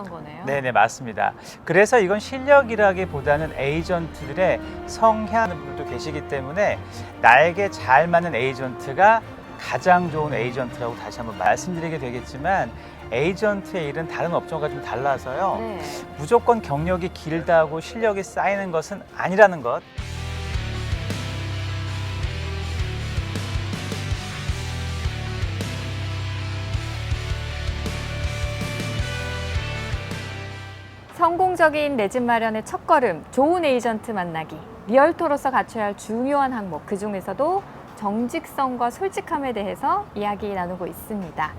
거네요. 네네, 맞습니다. 그래서 이건 실력이라기보다는 에이전트들의 성향하는 분들도 계시기 때문에 나에게 잘 맞는 에이전트가 가장 좋은 에이전트라고 다시 한번 말씀드리게 되겠지만, 에이전트의 일은 다른 업종과 좀 달라서요. 네. 무조건 경력이 길다고 실력이 쌓이는 것은 아니라는 것. 성공적인 내 집 마련의 첫걸음, 좋은 에이전트 만나기. 리얼토로서 갖춰야 할 중요한 항목, 그 중에서도 정직성과 솔직함에 대해서 이야기 나누고 있습니다.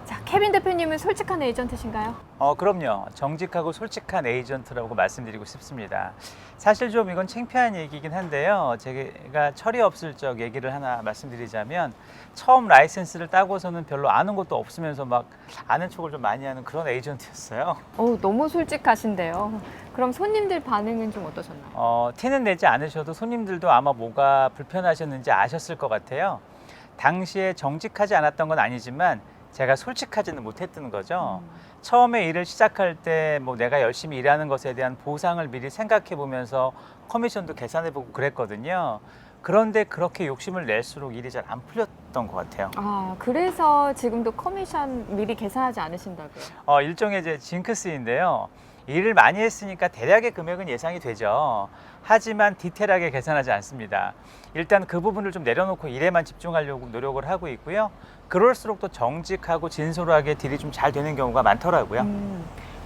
자, 케빈 대표님은 솔직한 에이전트신가요? 그럼요. 정직하고 솔직한 에이전트라고 말씀드리고 싶습니다. 사실 좀 이건 창피한 얘기긴 한데요. 제가 철이 없을 적 얘기를 하나 말씀드리자면, 처음 라이센스를 따고서는 별로 아는 것도 없으면서 막 아는 척을 좀 많이 하는 그런 에이전트였어요. 너무 솔직하신데요. 그럼 손님들 반응은 좀 어떠셨나요? 티는 내지 않으셔도 손님들도 아마 뭐가 불편하셨는지 아셨을 것 같아요. 당시에 정직하지 않았던 건 아니지만 제가 솔직하지는 못했던 거죠. 처음에 일을 시작할 때 뭐 내가 열심히 일하는 것에 대한 보상을 미리 생각해 보면서 커미션도 계산해 보고 그랬거든요. 그런데 그렇게 욕심을 낼수록 일이 잘 안 풀렸던 것 같아요. 그래서 지금도 커미션 미리 계산하지 않으신다고요? 일종의 이제 징크스인데요. 일을 많이 했으니까 대략의 금액은 예상이 되죠. 하지만 디테일하게 계산하지 않습니다. 일단 그 부분을 좀 내려놓고 일에만 집중하려고 노력을 하고 있고요. 그럴수록 또 정직하고 진솔하게 딜이 좀 잘 되는 경우가 많더라고요.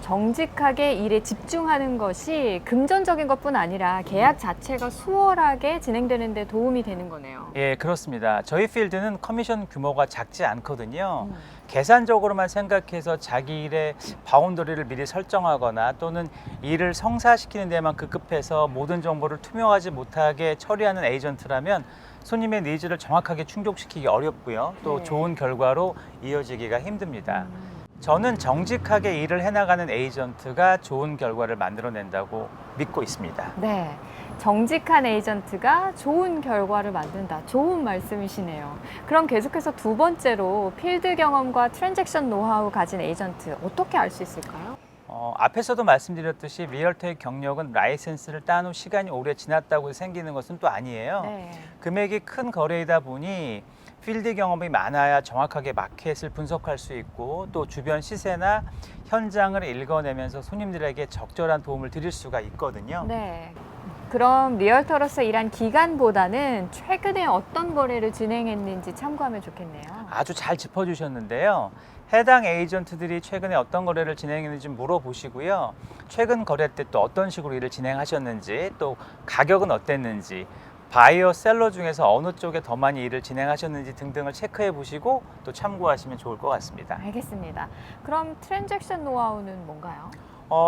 정직하게 일에 집중하는 것이 금전적인 것뿐 아니라 계약 자체가 수월하게 진행되는 데 도움이 되는 거네요. 예, 그렇습니다. 저희 필드는 커미션 규모가 작지 않거든요. 계산적으로만 생각해서 자기 일의 바운더리를 미리 설정하거나 또는 일을 성사시키는 데만 급급해서 모든 정보를 투명하지 못하게 처리하는 에이전트라면 손님의 니즈를 정확하게 충족시키기 어렵고요. 또 네. 좋은 결과로 이어지기가 힘듭니다. 저는 정직하게 일을 해나가는 에이전트가 좋은 결과를 만들어낸다고 믿고 있습니다. 네. 정직한 에이전트가 좋은 결과를 만든다. 좋은 말씀이시네요. 그럼 계속해서 두 번째로 필드 경험과 트랜잭션 노하우 가진 에이전트 어떻게 알 수 있을까요? 앞에서도 말씀드렸듯이 리얼터의 경력은 라이센스를 딴 후 시간이 오래 지났다고 생기는 것은 또 아니에요. 네. 금액이 큰 거래이다 보니 필드 경험이 많아야 정확하게 마켓을 분석할 수 있고 또 주변 시세나 현장을 읽어내면서 손님들에게 적절한 도움을 드릴 수가 있거든요. 네. 그럼 리얼터로서 일한 기간보다는 최근에 어떤 거래를 진행했는지 참고하면 좋겠네요. 아주 잘 짚어주셨는데요. 해당 에이전트들이 최근에 어떤 거래를 진행했는지 물어보시고요. 최근 거래 때 또 어떤 식으로 일을 진행하셨는지, 또 가격은 어땠는지, 바이어 셀러 중에서 어느 쪽에 더 많이 일을 진행하셨는지 등등을 체크해 보시고 또 참고하시면 좋을 것 같습니다. 알겠습니다. 그럼 트랜잭션 노하우는 뭔가요?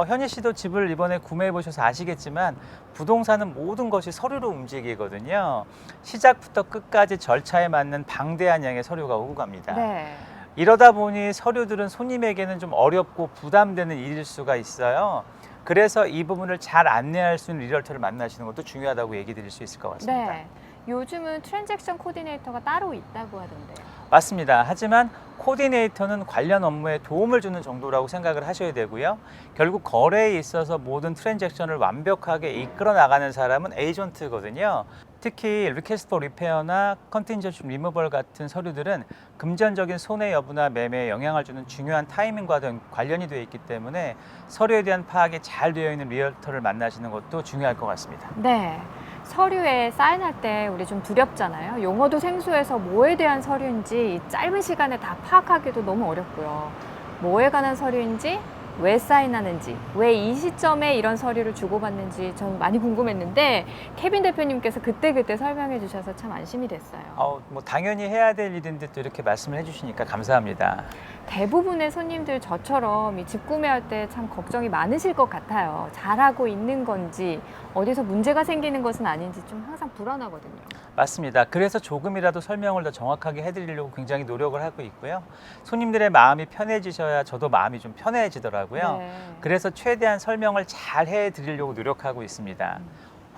현희 씨도 집을 이번에 구매해 보셔서 아시겠지만 부동산은 모든 것이 서류로 움직이거든요. 시작부터 끝까지 절차에 맞는 방대한 양의 서류가 오고 갑니다. 네. 이러다 보니 서류들은 손님에게는 좀 어렵고 부담되는 일일 수가 있어요. 그래서 이 부분을 잘 안내할 수 있는 리얼터를 만나시는 것도 중요하다고 얘기 드릴 수 있을 것 같습니다. 네. 요즘은 트랜잭션 코디네이터가 따로 있다고 하던데요. 맞습니다. 하지만 코디네이터는 관련 업무에 도움을 주는 정도라고 생각을 하셔야 되고요. 결국 거래에 있어서 모든 트랜잭션을 완벽하게 이끌어 나가는 사람은 에이전트거든요. 특히 리퀘스트 포 리페어나 컨틴전시 리무벌 같은 서류들은 금전적인 손해 여부나 매매에 영향을 주는 중요한 타이밍과 관련이 되어 있기 때문에 서류에 대한 파악이 잘 되어 있는 리얼터를 만나시는 것도 중요할 것 같습니다. 네. 서류에 사인할 때 우리 좀 두렵잖아요. 용어도 생소해서 뭐에 대한 서류인지 이 짧은 시간에 다 파악하기도 너무 어렵고요. 뭐에 관한 서류인지, 왜 사인하는지, 왜 이 시점에 이런 서류를 주고받는지 전 많이 궁금했는데 케빈 대표님께서 그때그때 설명해 주셔서 참 안심이 됐어요. 뭐 당연히 해야 될 일인데 또 이렇게 말씀을 해주시니까 감사합니다. 대부분의 손님들 저처럼 이 집 구매할 때 참 걱정이 많으실 것 같아요. 잘하고 있는 건지 어디서 문제가 생기는 것은 아닌지 좀 항상 불안하거든요. 맞습니다. 그래서 조금이라도 설명을 더 정확하게 해드리려고 굉장히 노력을 하고 있고요. 손님들의 마음이 편해지셔야 저도 마음이 좀 편해지더라고요. 네. 그래서 최대한 설명을 잘 해드리려고 노력하고 있습니다.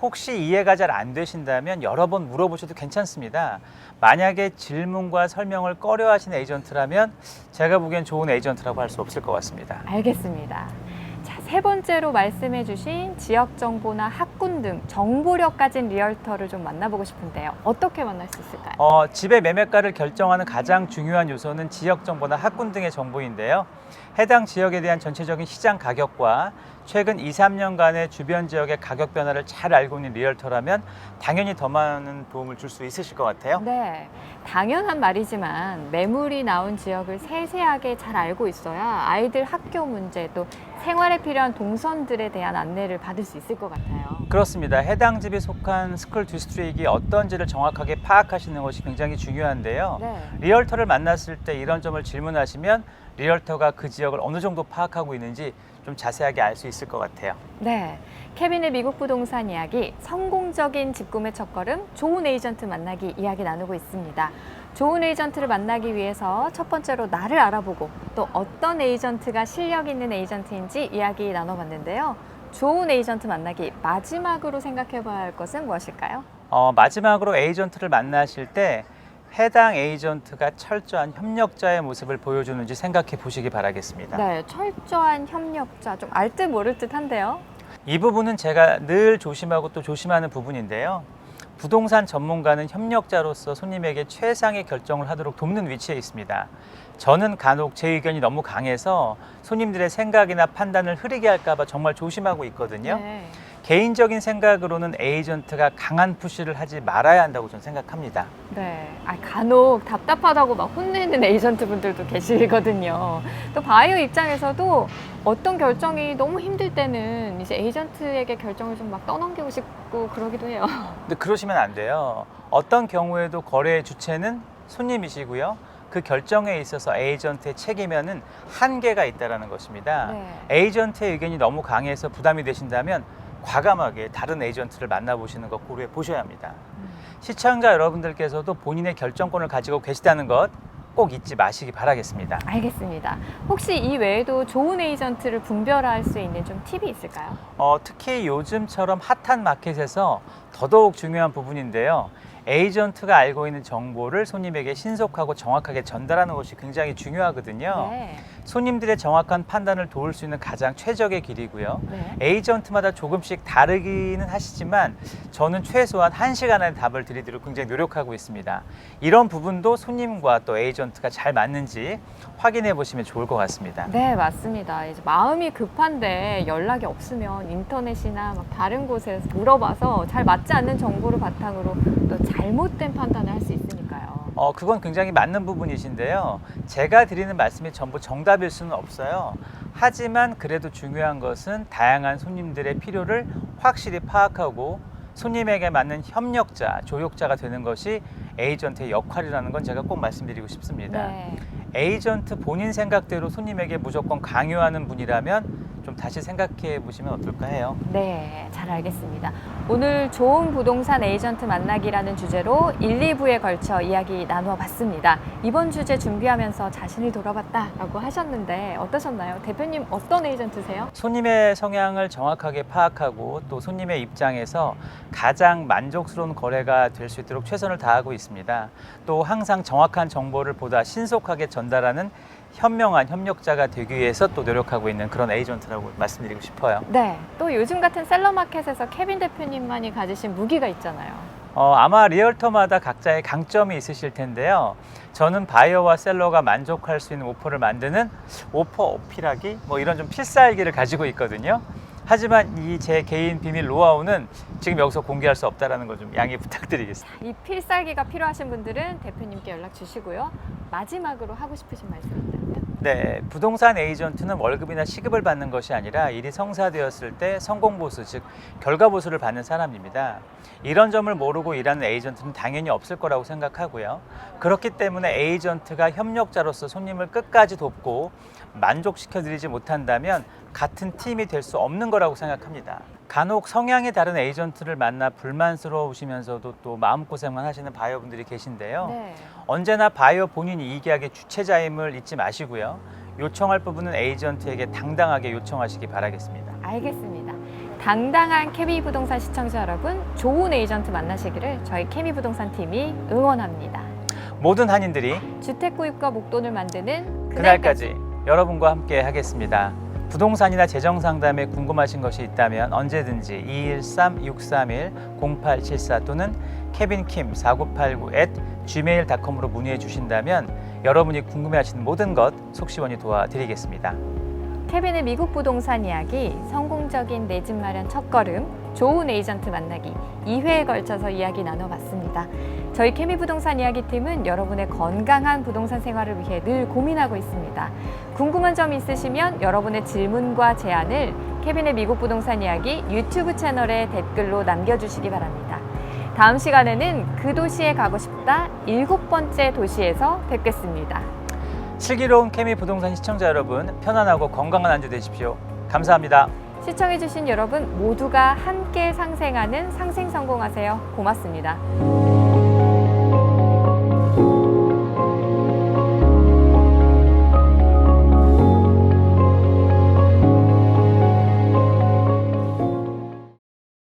혹시 이해가 잘 안 되신다면 여러 번 물어보셔도 괜찮습니다. 만약에 질문과 설명을 꺼려 하시는 에이전트라면 제가 보기엔 좋은 에이전트라고 할 수 없을 것 같습니다. 알겠습니다. 세 번째로 말씀해주신 지역 정보나 학군 등 정보력 가진 리얼터를 좀 만나보고 싶은데요. 어떻게 만날 수 있을까요? 집의 매매가를 결정하는 가장 중요한 요소는 지역 정보나 학군 등의 정보인데요. 해당 지역에 대한 전체적인 시장 가격과 최근 2, 3년간의 주변 지역의 가격 변화를 잘 알고 있는 리얼터라면 당연히 더 많은 도움을 줄 수 있으실 것 같아요. 네, 당연한 말이지만 매물이 나온 지역을 세세하게 잘 알고 있어야 아이들 학교 문제 또 생활에 필요한 동선들에 대한 안내를 받을 수 있을 것 같아요. 그렇습니다. 해당 집이 속한 스쿨 디스트릭이 어떤지를 정확하게 파악하시는 것이 굉장히 중요한데요. 네. 리얼터를 만났을 때 이런 점을 질문하시면 리얼터가 그 지역을 어느 정도 파악하고 있는지 좀 자세하게 알 수 있을 것 같아요. 네, 케빈의 미국 부동산 이야기, 성공적인 집 구매 첫걸음, 좋은 에이전트 만나기 이야기 나누고 있습니다. 좋은 에이전트를 만나기 위해서 첫 번째로 나를 알아보고 또 어떤 에이전트가 실력 있는 에이전트인지 이야기 나눠봤는데요. 좋은 에이전트 만나기 마지막으로 생각해 봐야 할 것은 무엇일까요? 마지막으로 에이전트를 만나실 때 해당 에이전트가 철저한 협력자의 모습을 보여주는지 생각해 보시기 바라겠습니다. 네, 철저한 협력자, 좀 알 듯 모를 듯 한데요. 이 부분은 제가 늘 조심하고 또 조심하는 부분인데요. 부동산 전문가는 협력자로서 손님에게 최상의 결정을 하도록 돕는 위치에 있습니다. 저는 간혹 제 의견이 너무 강해서 손님들의 생각이나 판단을 흐리게 할까 봐 정말 조심하고 있거든요. 네. 개인적인 생각으로는 에이전트가 강한 푸시를 하지 말아야 한다고 저는 생각합니다. 네, 간혹 답답하다고 막 혼내는 에이전트 분들도 계시거든요. 또 바이오 입장에서도 어떤 결정이 너무 힘들 때는 이제 에이전트에게 결정을 좀 막 떠넘기고 싶고 그러기도 해요. 근데 그러시면 안 돼요. 어떤 경우에도 거래의 주체는 손님이시고요. 그 결정에 있어서 에이전트의 책임에는 한계가 있다는 것입니다. 네. 에이전트의 의견이 너무 강해서 부담이 되신다면 과감하게 다른 에이전트를 만나보시는 것 고려해 보셔야 합니다. 시청자 여러분들께서도 본인의 결정권을 가지고 계시다는 것 꼭 잊지 마시기 바라겠습니다. 알겠습니다. 혹시 이 외에도 좋은 에이전트를 분별할 수 있는 좀 팁이 있을까요? 특히 요즘처럼 핫한 마켓에서 더더욱 중요한 부분인데요. 에이전트가 알고 있는 정보를 손님에게 신속하고 정확하게 전달하는 것이 굉장히 중요하거든요. 네. 손님들의 정확한 판단을 도울 수 있는 가장 최적의 길이고요. 네. 에이전트마다 조금씩 다르기는 하시지만 저는 최소한 1시간 안에 답을 드리도록 굉장히 노력하고 있습니다. 이런 부분도 손님과 또 에이전트가 잘 맞는지 확인해 보시면 좋을 것 같습니다. 네, 맞습니다. 이제 마음이 급한데 연락이 없으면 인터넷이나 막 다른 곳에서 물어봐서 잘 맞지 않는 정보를 바탕으로 또 잘못된 판단을 할 수 있으니까요. 그건 굉장히 맞는 부분이신데요. 제가 드리는 말씀이 전부 정답일 수는 없어요. 하지만 그래도 중요한 것은 다양한 손님들의 필요를 확실히 파악하고 손님에게 맞는 협력자, 조력자가 되는 것이 에이전트의 역할이라는 건 제가 꼭 말씀드리고 싶습니다. 네. 에이전트 본인 생각대로 손님에게 무조건 강요하는 분이라면 좀 다시 생각해 보시면 어떨까 해요. 네, 잘 알겠습니다. 오늘 좋은 부동산 에이전트 만나기라는 주제로 1, 2부에 걸쳐 이야기 나누어 봤습니다. 이번 주제 준비하면서 자신을 돌아봤다라고 하셨는데 어떠셨나요? 대표님 어떤 에이전트세요? 손님의 성향을 정확하게 파악하고 또 손님의 입장에서 가장 만족스러운 거래가 될 수 있도록 최선을 다하고 있습니다. 또 항상 정확한 정보를 보다 신속하게 전달하는 현명한 협력자가 되기 위해서 또 노력하고 있는 그런 에이전트라고 말씀드리고 싶어요. 네, 또 요즘 같은 셀러마켓에서 케빈 대표님만이 가지신 무기가 있잖아요. 아마 리얼터마다 각자의 강점이 있으실 텐데요. 저는 바이어와 셀러가 만족할 수 있는 오퍼를 만드는 오퍼 어필하기 이런 좀 필살기를 가지고 있거든요. 하지만 이 제 개인 비밀 노하우는 지금 여기서 공개할 수 없다는 거 좀 양해 부탁드리겠습니다. 이 필살기가 필요하신 분들은 대표님께 연락 주시고요. 마지막으로 하고 싶으신 말씀 있다면? 네, 부동산 에이전트는 월급이나 시급을 받는 것이 아니라 일이 성사되었을 때 성공보수, 즉 결과보수를 받는 사람입니다. 이런 점을 모르고 일하는 에이전트는 당연히 없을 거라고 생각하고요. 그렇기 때문에 에이전트가 협력자로서 손님을 끝까지 돕고 만족시켜드리지 못한다면 같은 팀이 될 수 없는 거라고 생각합니다. 간혹 성향이 다른 에이전트를 만나 불만스러우시면서도 또 마음고생만 하시는 바이어분들이 계신데요. 네. 언제나 바이어 본인이 이 계약의 주체자임을 잊지 마시고요. 요청할 부분은 에이전트에게 당당하게 요청하시기 바라겠습니다. 알겠습니다. 당당한 케미부동산 시청자 여러분, 좋은 에이전트 만나시기를 저희 케미부동산 팀이 응원합니다. 모든 한인들이 주택 구입과 목돈을 만드는 그날까지 여러분과 함께 하겠습니다. 부동산이나 재정 상담에 궁금하신 것이 있다면 언제든지 213-631-0874 또는 kevinkim4989@gmail.com으로 문의해 주신다면 여러분이 궁금해하시는 모든 것 속시원히 도와드리겠습니다. 케빈의 미국 부동산 이야기, 성공적인 내 집 마련 첫걸음, 좋은 에이전트 만나기 2회에 걸쳐서 이야기 나눠봤습니다. 저희 케미 부동산 이야기팀은 여러분의 건강한 부동산 생활을 위해 늘 고민하고 있습니다. 궁금한 점 있으시면 여러분의 질문과 제안을 케빈의 미국 부동산 이야기 유튜브 채널에 댓글로 남겨주시기 바랍니다. 다음 시간에는 그 도시에 가고 싶다 7번째 도시에서 뵙겠습니다. 슬기로운 케미 부동산 시청자 여러분, 편안하고 건강한 한 주 되십시오. 감사합니다. 시청해주신 여러분 모두가 함께 상생하는 상생 성공하세요. 고맙습니다.